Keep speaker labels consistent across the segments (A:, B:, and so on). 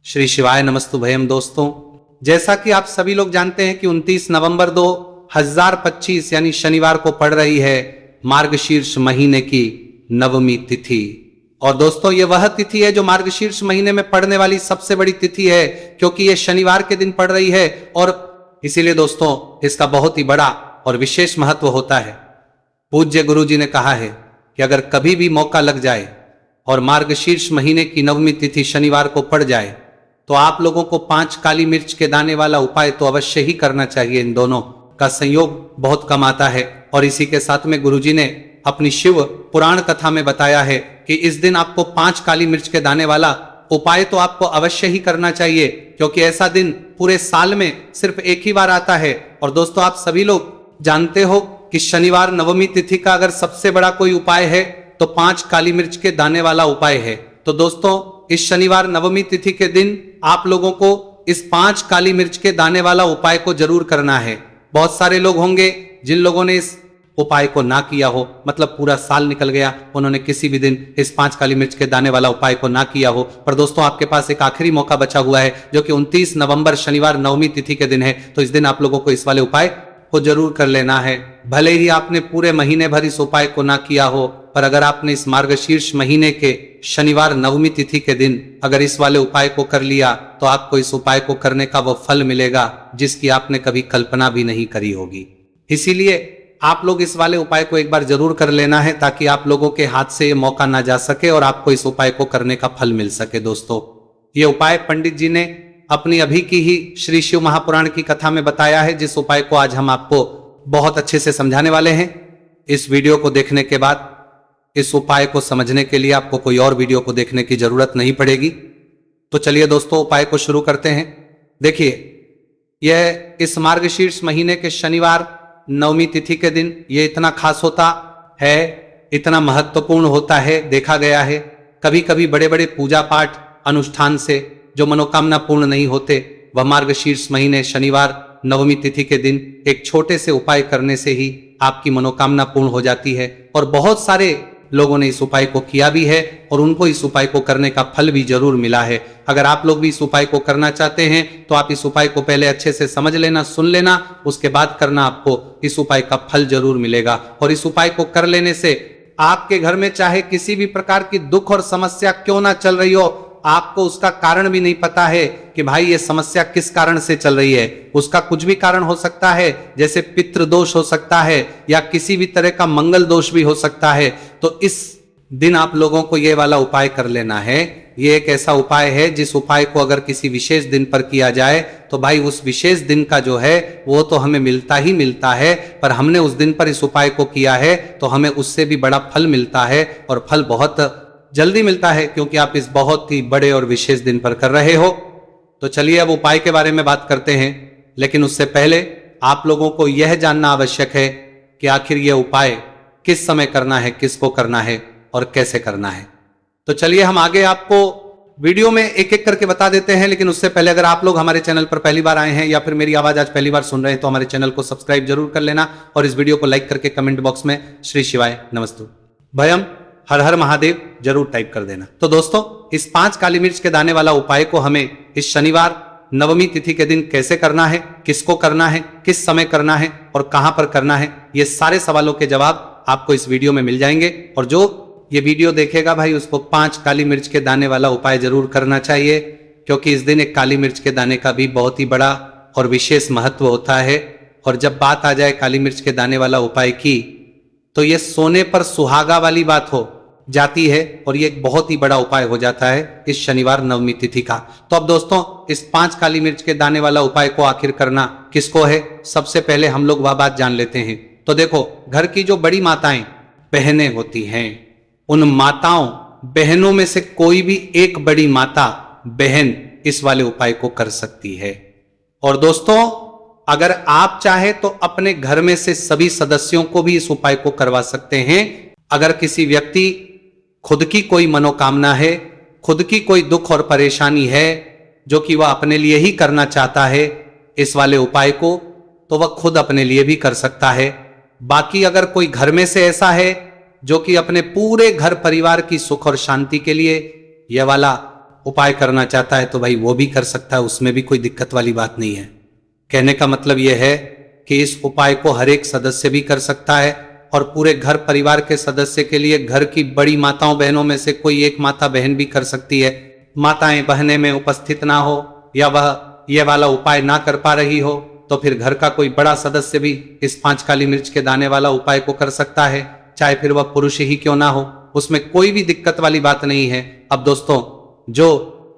A: श्री शिवाय नमस्तुभयम। दोस्तों, जैसा कि आप सभी लोग जानते हैं कि 29 नवंबर 2025 यानी शनिवार को पड़ रही है मार्गशीर्ष महीने की नवमी तिथि। और दोस्तों, ये वह तिथि है जो मार्गशीर्ष महीने में पड़ने वाली सबसे बड़ी तिथि है, क्योंकि ये शनिवार के दिन पड़ रही है और इसीलिए दोस्तों इसका बहुत ही बड़ा और विशेष महत्व होता है। पूज्य गुरु जी ने कहा है कि अगर कभी भी मौका लग जाए और मार्गशीर्ष महीने की नवमी तिथि शनिवार को पड़ जाए तो आप लोगों को 5 काली मिर्च के दाने वाला उपाय तो अवश्य ही करना चाहिए। इन दोनों का संयोग बहुत कम आता है। और इसी के साथ में गुरुजी ने अपनी शिव पुराण कथा में बताया है कि इस दिन आपको 5 काली मिर्च के दाने वाला उपाय तो आपको अवश्य ही करना चाहिए, क्योंकि ऐसा दिन पूरे साल में सिर्फ एक ही बार आता है। और दोस्तों, आप सभी लोग जानते हो कि शनिवार नवमी तिथि का अगर सबसे बड़ा कोई उपाय है तो 5 काली मिर्च के दाने वाला उपाय है। तो दोस्तों, इस शनिवार नवमी तिथि के दिन आप लोगों को इस 5 काली मिर्च के दाने वाला उपाय को जरूर करना है। बहुत सारे लोग होंगे जिन लोगों ने इस उपाय को ना किया हो, मतलब पूरा साल निकल गया, उन्होंने किसी भी दिन इस 5 काली मिर्च के दाने वाला उपाय को ना किया हो। पर दोस्तों, आपके पास एक आखिरी मौका बचा हुआ है, जो कि 29 नवंबर शनिवार नवमी तिथि के दिन है। तो इस दिन आप लोगों को इस वाले उपाय को जरूर कर लेना है। भले ही आपने पूरे महीने भर इस उपाय को ना किया हो, पर अगर आपने इस मार्गशीर्ष महीने के शनिवार नवमी तिथि के दिन अगर इस वाले उपाय को कर लिया तो आपको इस उपाय को करने का वो फल मिलेगा जिसकी आपने कभी कल्पना भी नहीं करी होगी। इसीलिए आप लोग इस वाले उपाय को एक बार जरूर कर लेना है, ताकि आप लोगों के हाथ से ये मौका ना जा सके और आपको इस उपाय को करने का फल मिल सके। दोस्तों, ये उपाय पंडित जी ने अपनी अभी की ही श्री शिव महापुराण की कथा में बताया है, जिस उपाय को आज हम आपको बहुत अच्छे से समझाने वाले हैं। इस वीडियो को देखने के बाद इस उपाय को समझने के लिए आपको कोई और वीडियो को देखने की जरूरत नहीं पड़ेगी। तो चलिए दोस्तों, उपाय को शुरू करते हैं। देखिए, यह इस मार्गशीर्ष महीने के शनिवार नवमी तिथि के दिन ये इतना खास होता है, इतना महत्वपूर्ण होता है। देखा गया है कभी कभी बड़े बड़े पूजा पाठ अनुष्ठान से जो मनोकामना पूर्ण नहीं होते, वह मार्गशीर्ष महीने शनिवार नवमी तिथि के दिन एक छोटे से उपाय करने से ही आपकी मनोकामना पूर्ण हो जाती है। और बहुत सारे लोगों ने इस उपाय को किया भी है और उनको इस उपाय को करने का फल भी जरूर मिला है। अगर आप लोग भी इस उपाय को करना चाहते हैं तो आप इस उपाय को पहले अच्छे से समझ लेना, सुन लेना, उसके बाद करना, आपको इस उपाय का फल जरूर मिलेगा। और इस उपाय को कर लेने से आपके घर में चाहे किसी भी प्रकार की दुख और समस्या क्यों ना चल रही हो, आपको उसका कारण भी नहीं पता है कि भाई ये समस्या किस कारण से चल रही है। उसका कुछ भी कारण हो सकता है, जैसे पितृ दोष हो सकता है या किसी भी तरह का मंगल दोष भी हो सकता है। तो इस दिन आप लोगों को ये वाला उपाय कर लेना है। ये एक ऐसा उपाय है जिस उपाय को अगर किसी विशेष दिन पर किया जाए तो भाई उस विशेष दिन का जो है वो तो हमें मिलता ही मिलता है, पर हमने उस दिन पर इस उपाय को किया है तो हमें उससे भी बड़ा फल मिलता है, और फल बहुत जल्दी मिलता है, क्योंकि आप इस बहुत ही बड़े और विशेष दिन पर कर रहे हो। तो चलिए अब उपाय के बारे में बात करते हैं, लेकिन उससे पहले आप लोगों को यह जानना आवश्यक है कि आखिर यह उपाय किस समय करना है, किसको करना है और कैसे करना है। तो चलिए हम आगे आपको वीडियो में एक एक करके बता देते हैं। लेकिन उससे पहले अगर आप लोग हमारे चैनल पर पहली बार आए हैं या फिर मेरी आवाज आज पहली बार सुन रहे हैं तो हमारे चैनल को सब्सक्राइब जरूर कर लेना और इस वीडियो को लाइक करके कमेंट बॉक्स में श्री शिवाय नमस्तु भयम हर हर महादेव जरूर टाइप कर देना। तो दोस्तों, इस 5 काली मिर्च के दाने वाला उपाय को हमें इस शनिवार नवमी तिथि के दिन कैसे करना है, किसको करना है, किस समय करना है और कहां पर करना है, ये सारे सवालों के जवाब आपको इस वीडियो में मिल जाएंगे। और जो ये वीडियो देखेगा भाई उसको 5 काली मिर्च के दाने वाला उपाय जरूर करना चाहिए, क्योंकि इस दिन एक काली मिर्च के दाने का भी बहुत ही बड़ा और विशेष महत्व होता है। और जब बात आ जाए काली मिर्च के दाने वाला उपाय की, तो ये सोने पर सुहागा वाली बात हो जाती है और ये एक बहुत ही बड़ा उपाय हो जाता है इस शनिवार नवमी तिथि का। तो अब दोस्तों, इस 5 काली मिर्च के दाने वाला उपाय को आखिर करना किसको है, सबसे पहले हम लोग वह बात जान लेते हैं। तो देखो, घर की जो बड़ी माताएं बहनें होती हैं, उन माताओं बहनों में से कोई भी एक बड़ी माता बहन इस वाले उपाय को कर सकती है। और दोस्तों, अगर आप चाहे तो अपने घर में से सभी सदस्यों को भी इस उपाय को करवा सकते हैं। अगर किसी व्यक्ति खुद की कोई मनोकामना है, खुद की कोई दुख और परेशानी है जो कि वह अपने लिए ही करना चाहता है इस वाले उपाय को, तो वह खुद अपने लिए भी कर सकता है। बाकी अगर कोई घर में से ऐसा है जो कि अपने पूरे घर परिवार की सुख और शांति के लिए यह वाला उपाय करना चाहता है तो भाई वो भी कर सकता है, उसमें भी कोई दिक्कत वाली बात नहीं है। कहने का मतलब यह है कि इस उपाय को हर एक सदस्य भी कर सकता है और पूरे घर परिवार के सदस्य के लिए घर की बड़ी माताओं बहनों में से कोई एक माता बहन भी कर सकती है। माताएं बहनें में उपस्थित ना हो या वह ये वाला उपाय ना कर पा रही हो तो फिर घर का कोई बड़ा सदस्य भी इस 5 काली मिर्च के दाने वाला उपाय को कर सकता है, चाहे फिर वह पुरुष ही क्यों ना हो, उसमें कोई भी दिक्कत वाली बात नहीं है। अब दोस्तों, जो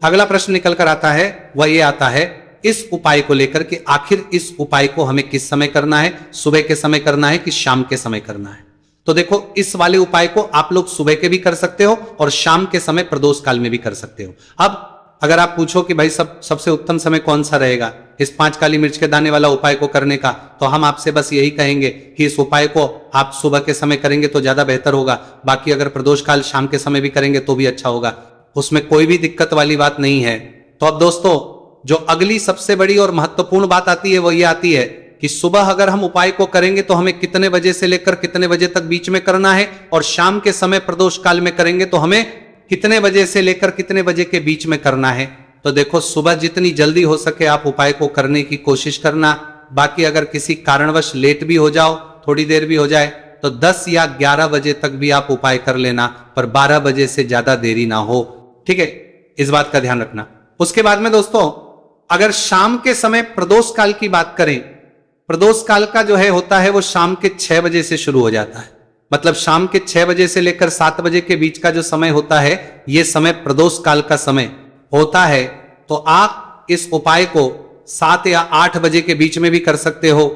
A: अगला प्रश्न निकल कर आता है वह ये आता है इस उपाय को लेकर कि आखिर इस उपाय को हमें किस समय करना है, सुबह के समय करना है कि शाम के समय करना है। तो देखो, इस वाले उपाय को आप लोग सुबह के भी कर सकते हो और शाम के समय प्रदोष काल में भी कर सकते हो। अब अगर आप पूछो कि भाई सबसे उत्तम समय कौन सा रहेगा इस 5 काली मिर्च के दाने वाला उपाय को करने का, तो हम आपसे बस यही कहेंगे कि इस उपाय को आप सुबह के समय करेंगे तो ज्यादा बेहतर होगा। बाकी अगर प्रदोष काल शाम के समय भी करेंगे तो भी अच्छा होगा, उसमें कोई भी दिक्कत वाली बात नहीं है। तो अब दोस्तों, जो अगली सबसे बड़ी और महत्वपूर्ण बात आती है वो ये आती है कि सुबह अगर हम उपाय को करेंगे तो हमें कितने बजे से लेकर कितने बजे तक बीच में करना है, और शाम के समय प्रदोष काल में करेंगे तो हमें कितने बजे से लेकर कितने बजे के बीच में करना है। तो देखो, सुबह जितनी जल्दी हो सके आप उपाय को करने की कोशिश करना। बाकी अगर किसी कारणवश लेट भी हो जाओ, थोड़ी देर भी हो जाए, तो 10 या 11 बजे तक भी आप उपाय कर लेना, पर 12 बजे से ज्यादा देरी ना हो। ठीक है, इस बात का ध्यान रखना। उसके बाद में दोस्तों, अगर शाम के समय प्रदोष काल की बात करें, प्रदोष काल का जो है होता है वो शाम के 6 बजे से शुरू हो जाता है। मतलब शाम के 6 बजे से लेकर 7 बजे के बीच का जो समय होता है यह समय प्रदोष काल का समय होता है। तो आप इस उपाय को 7 या 8 बजे के बीच में भी कर सकते हो।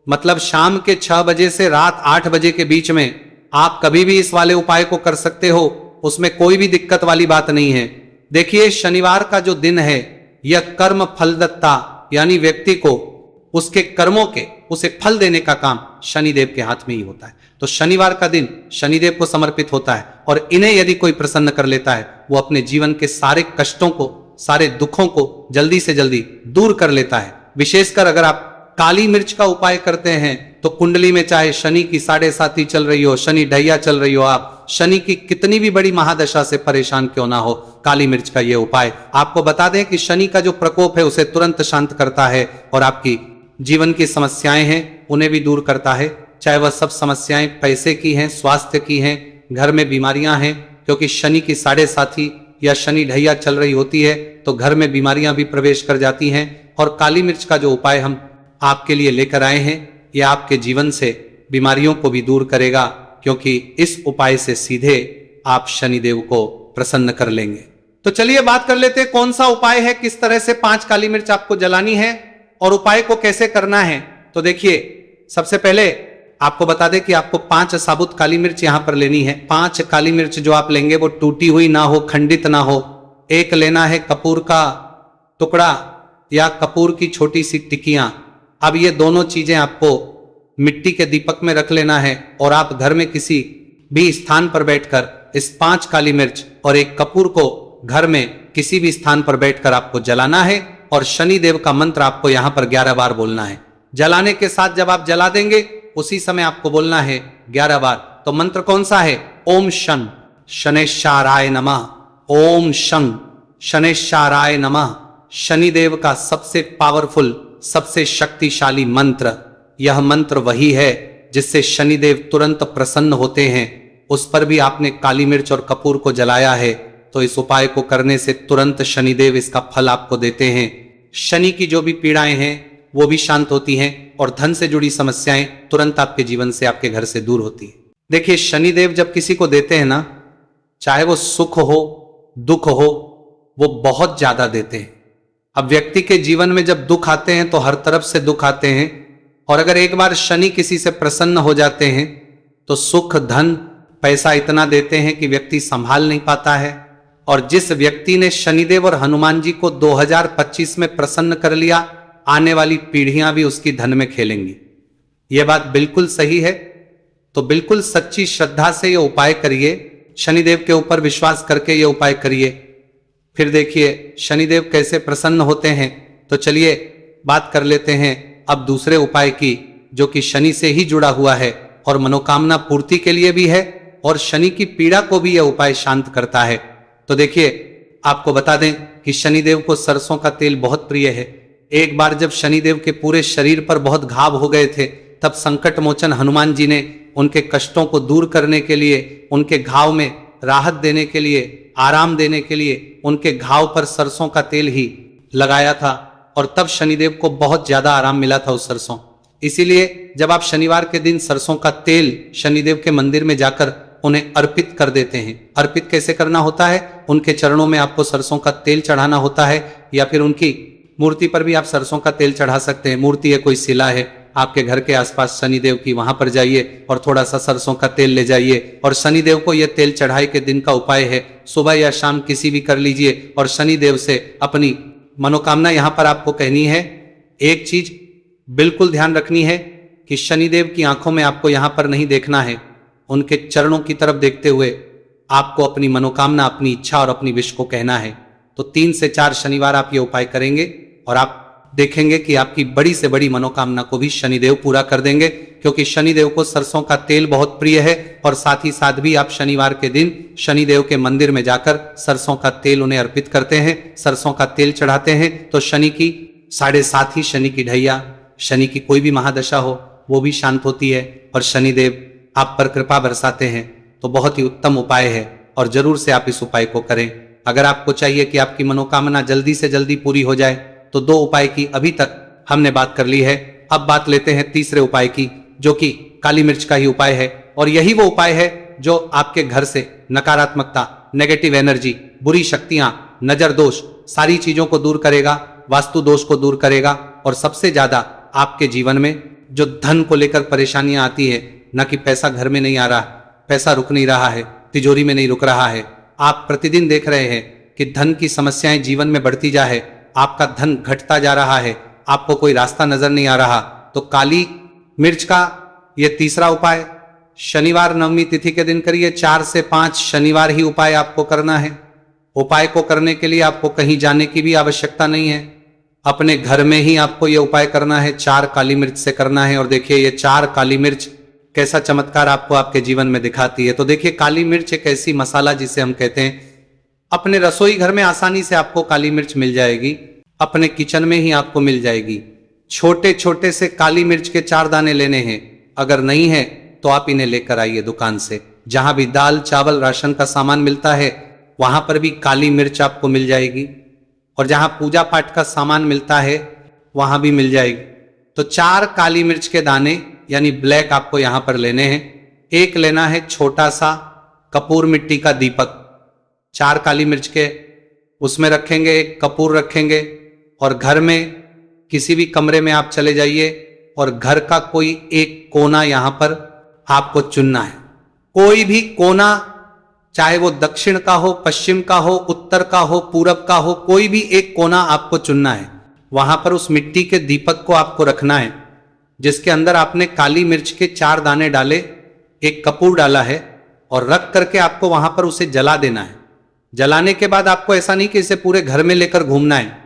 A: मतलब शाम के 6 बजे से रात 8 बजे के बीच में आप कभी भी इस वाले उपाय को कर सकते हो, उसमें कोई भी दिक्कत वाली बात नहीं है। देखिए, शनिवार का जो दिन है यह कर्म फलदत्ता, यानी व्यक्ति को उसके कर्मों के उसे फल देने का काम शनिदेव के हाथ में ही होता है। तो शनिवार का दिन शनिदेव को समर्पित होता है और इन्हें यदि कोई प्रसन्न कर लेता है वो अपने जीवन के सारे कष्टों को, सारे दुखों को जल्दी से जल्दी दूर कर लेता है। विशेषकर अगर आप काली मिर्च का उपाय करते हैं तो कुंडली में चाहे शनि की 7.5 चल रही हो, शनि ढैया चल रही हो, आप शनि की कितनी भी बड़ी महादशा से परेशान क्यों ना हो, काली मिर्च का यह उपाय आपको बता दें कि शनि का जो प्रकोप है उसे तुरंत शांत करता है और आपकी जीवन की समस्याएं हैं उन्हें भी दूर करता है। चाहे वह सब समस्याएं पैसे की हैं, स्वास्थ्य की हैं, घर में बीमारियां हैं, क्योंकि शनि की 7.5 या शनि ढैया चल रही होती है तो घर में बीमारियां भी प्रवेश कर जाती हैं। और काली मिर्च का जो उपाय हम आपके लिए लेकर आए हैं यह आपके जीवन से बीमारियों को भी दूर करेगा, क्योंकि इस उपाय से सीधे आप शनिदेव को प्रसन्न कर लेंगे। तो चलिए बात कर लेते हैं कौन सा उपाय है, किस तरह से 5 काली मिर्च आपको जलानी है और उपाय को कैसे करना है। तो देखिए, सबसे पहले आपको बता दें कि आपको 5 साबुत काली मिर्च यहां पर लेनी है। 5 काली मिर्च जो आप लेंगे वो टूटी हुई ना हो, खंडित ना हो। एक लेना है कपूर का टुकड़ा या कपूर की छोटी सी टिकियां। अब ये दोनों चीजें आपको मिट्टी के दीपक में रख लेना है और आप घर में किसी भी स्थान पर बैठकर इस 5 काली मिर्च और एक कपूर को घर में किसी भी स्थान पर बैठकर आपको जलाना है और शनि देव का मंत्र आपको यहां पर 11 बार बोलना है। जलाने के साथ जब आप जला देंगे उसी समय आपको बोलना है 11 बार। तो मंत्र कौन सा है? ओम शन शनेश्वराय नमः, ओम शन शनेश्वराय नमः। शनिदेव का सबसे पावरफुल, सबसे शक्तिशाली मंत्र। यह मंत्र वही है जिससे शनिदेव तुरंत प्रसन्न होते हैं। उस पर भी आपने काली मिर्च और कपूर को जलाया है, तो इस उपाय को करने से तुरंत शनिदेव इसका फल आपको देते हैं। शनि की जो भी पीड़ाएं हैं वो भी शांत होती हैं और धन से जुड़ी समस्याएं तुरंत आपके जीवन से, आपके घर से दूर होती है। देखिए, शनिदेव जब किसी को देते हैं ना, चाहे वो सुख हो दुख हो, वो बहुत ज्यादा देते हैं। अब व्यक्ति के जीवन में जब दुख आते हैं तो हर तरफ से दुख आते हैं, और अगर एक बार शनि किसी से प्रसन्न हो जाते हैं तो सुख, धन, पैसा इतना देते हैं कि व्यक्ति संभाल नहीं पाता है। और जिस व्यक्ति ने शनिदेव और हनुमान जी को 2025 में प्रसन्न कर लिया, आने वाली पीढ़ियां भी उसकी धन में खेलेंगी। यह बात बिल्कुल सही है। तो बिल्कुल सच्ची श्रद्धा से यह उपाय करिए, शनिदेव के ऊपर विश्वास करके यह उपाय करिए, फिर देखिए शनिदेव कैसे प्रसन्न होते हैं। तो चलिए बात कर लेते हैं अब दूसरे उपाय की, जो कि शनि से ही जुड़ा हुआ है और मनोकामना पूर्ति के लिए भी है और शनि की पीड़ा को भी यह उपाय शांत करता है। तो देखिए, आपको बता दें कि शनिदेव को सरसों का तेल बहुत प्रिय है। एक बार जब शनिदेव के पूरे शरीर पर बहुत घाव हो गए थे, तब संकट मोचन हनुमान जी ने उनके कष्टों को दूर करने के लिए, उनके घाव में राहत देने के लिए, आराम देने के लिए उनके घाव पर सरसों का तेल ही लगाया था, और तब शनिदेव को बहुत ज्यादा आराम मिला था उस सरसों। इसीलिए जब आप शनिवार के दिन सरसों का तेल शनिदेव के मंदिर में जाकर उन्हें अर्पित कर देते हैं। अर्पित कैसे करना होता है? उनके चरणों में आपको सरसों का तेल चढ़ाना होता है, या फिर उनकी मूर्ति पर भी आप सरसों का तेल चढ़ा सकते हैं। मूर्ति है, कोई शिला है आपके घर के आसपास शनिदेव की, वहां पर जाइए और थोड़ा सा सरसों का तेल ले जाइए, और शनिदेव को यह तेल चढ़ाई के दिन का उपाय है, सुबह या शाम किसी भी कर लीजिए, और शनिदेव से अपनी मनोकामना यहां पर आपको कहनी है। एक चीज बिल्कुल ध्यान रखनी है कि शनिदेव की आंखों में आपको यहां पर नहीं देखना है, उनके चरणों की तरफ देखते हुए आपको अपनी मनोकामना, अपनी इच्छा और अपनी विश को कहना है। तो 3 से 4 शनिवार आप ये उपाय करेंगे और आप देखेंगे कि आपकी बड़ी से बड़ी मनोकामना को भी शनिदेव पूरा कर देंगे, क्योंकि शनिदेव को सरसों का तेल बहुत प्रिय है। और साथ ही साथ भी आप शनिवार के दिन शनिदेव के मंदिर में जाकर सरसों का तेल उन्हें अर्पित करते हैं, सरसों का तेल चढ़ाते हैं, तो शनि की 7.5 ही शनि की ढैया, शनि की कोई भी महादशा हो वो भी शांत होती है, और शनिदेव आप पर कृपा बरसाते हैं। तो बहुत ही उत्तम उपाय है, और जरूर से आप इस उपाय को करें। अगर आपको चाहिए कि आपकी मनोकामना जल्दी से जल्दी पूरी हो जाए, तो 2 उपाय की अभी तक हमने बात कर ली है। अब बात लेते हैं तीसरे उपाय की, जो कि काली मिर्च का ही उपाय है। और यही वो उपाय है जो आपके घर से नकारात्मकता, नेगेटिव एनर्जी, बुरी शक्तियां, नजर दोष, सारी चीजों को दूर करेगा, वास्तु दोष को दूर करेगा, और सबसे ज्यादा आपके जीवन में जो धन को लेकर परेशानियां आती है, ना कि पैसा घर में नहीं आ रहा, पैसा रुक नहीं रहा है, तिजोरी में नहीं रुक रहा है, आप प्रतिदिन देख रहे हैं कि धन की समस्याएं जीवन में बढ़ती जा है, आपका धन घटता जा रहा है, आपको कोई रास्ता नजर नहीं आ रहा, तो काली मिर्च का यह तीसरा उपाय शनिवार नवमी तिथि के दिन करिए। 4 से 5 शनिवार ही उपाय आपको करना है। उपाय को करने के लिए आपको कहीं जाने की भी आवश्यकता नहीं है, अपने घर में ही आपको यह उपाय करना है। 4 काली मिर्च से करना है, और देखिए ये 4 काली मिर्च कैसा चमत्कार आपको आपके जीवन में दिखाती है। तो देखिए, काली मिर्च एक ऐसी मसाला जिसे हम कहते हैं, अपने रसोई घर में आसानी से आपको काली मिर्च मिल जाएगी, अपने किचन में ही आपको मिल जाएगी। छोटे छोटे से काली मिर्च के 4 दाने लेने हैं, अगर नहीं है तो आप इन्हें लेकर आइए दुकान से। जहां भी दाल चावल राशन का सामान मिलता है वहां पर भी काली मिर्च आपको मिल जाएगी, और जहां पूजा पाठ का सामान मिलता है वहां भी मिल जाएगी। तो 4 काली मिर्च के दाने यानी ब्लैक आपको यहां पर लेने हैं। एक लेना है छोटा सा कपूर मिट्टी का दीपक, 4 काली मिर्च के उसमें रखेंगे, एक कपूर रखेंगे, और घर में किसी भी कमरे में आप चले जाइए और घर का कोई एक कोना यहां पर आपको चुनना है। कोई भी कोना, चाहे वो दक्षिण का हो, पश्चिम का हो, उत्तर का हो, पूरब का हो, कोई भी एक कोना आपको चुनना है। वहां पर उस मिट्टी के दीपक को आपको रखना है, जिसके अंदर आपने काली मिर्च के 4 दाने डाले, एक कपूर डाला है, और रख करके आपको वहां पर उसे जला देना है। जलाने के बाद आपको ऐसा नहीं कि इसे पूरे घर में लेकर घूमना है,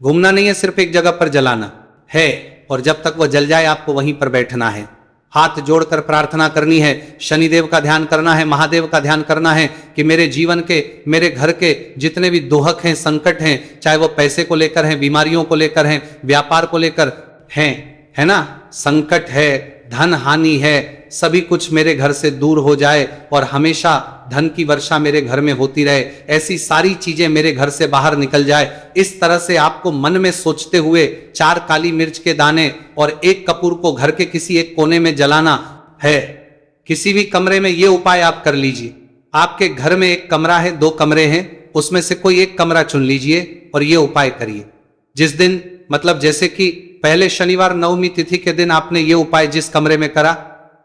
A: घूमना नहीं है, सिर्फ एक जगह पर जलाना है, और जब तक वह जल जाए आपको वहीं पर बैठना है, हाथ जोड़कर प्रार्थना करनी है, शनिदेव का ध्यान करना है, महादेव का ध्यान करना है कि मेरे जीवन के, मेरे घर के जितने भी दोहक हैं, संकट हैं, चाहे वो पैसे को लेकर हैं, बीमारियों को लेकर हैं, व्यापार को लेकर हैं, है ना, संकट है, धन हानि है, सभी कुछ मेरे घर से दूर हो जाए और हमेशा धन की वर्षा मेरे घर में होती रहे, ऐसी सारी चीजें मेरे घर से बाहर निकल जाए। इस तरह से आपको मन में सोचते हुए 4 काली मिर्च के दाने और एक कपूर को घर के किसी एक कोने में जलाना है। किसी भी कमरे में ये उपाय आप कर लीजिए। आपके घर में एक कमरा है, 2 कमरे हैं, उसमें से कोई एक कमरा चुन लीजिए और ये उपाय करिए। जिस दिन, मतलब जैसे कि पहले शनिवार नवमी तिथि के दिन आपने ये उपाय जिस कमरे में करा,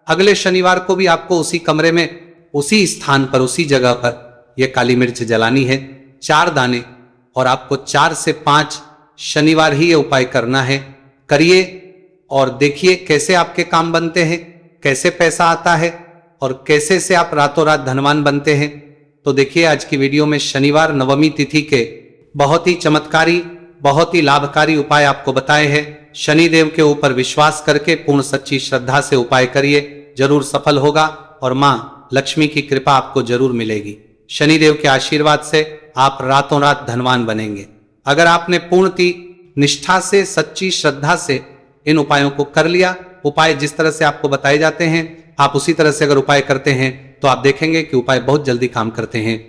A: अगले शनिवार को भी आपको उसी कमरे में, उसी स्थान पर, उसी जगह पर यह काली मिर्च जलानी है, 4 दाने, और आपको 4 से 5 शनिवार ही ये उपाय करना है। करिए और देखिए कैसे आपके काम बनते हैं, कैसे पैसा आता है, और कैसे से आप रातों रात धनवान बनते हैं। तो देखिए, आज की वीडियो में शनिवार नवमी तिथि के बहुत ही चमत्कारी, बहुत ही लाभकारी उपाय आपको बताए हैं। शनिदेव के ऊपर विश्वास करके पूर्ण सच्ची श्रद्धा से उपाय करिए, जरूर सफल होगा और मां लक्ष्मी की कृपा आपको जरूर मिलेगी। शनिदेव के आशीर्वाद से आप रातों रात धनवान बनेंगे। अगर आपने पूर्णती निष्ठा से, सच्ची श्रद्धा से इन उपायों को कर लिया, उपाय जिस तरह से आपको बताए जाते हैं आप उसी तरह से अगर उपाय करते हैं तो आप देखेंगे कि उपाय बहुत जल्दी काम करते हैं।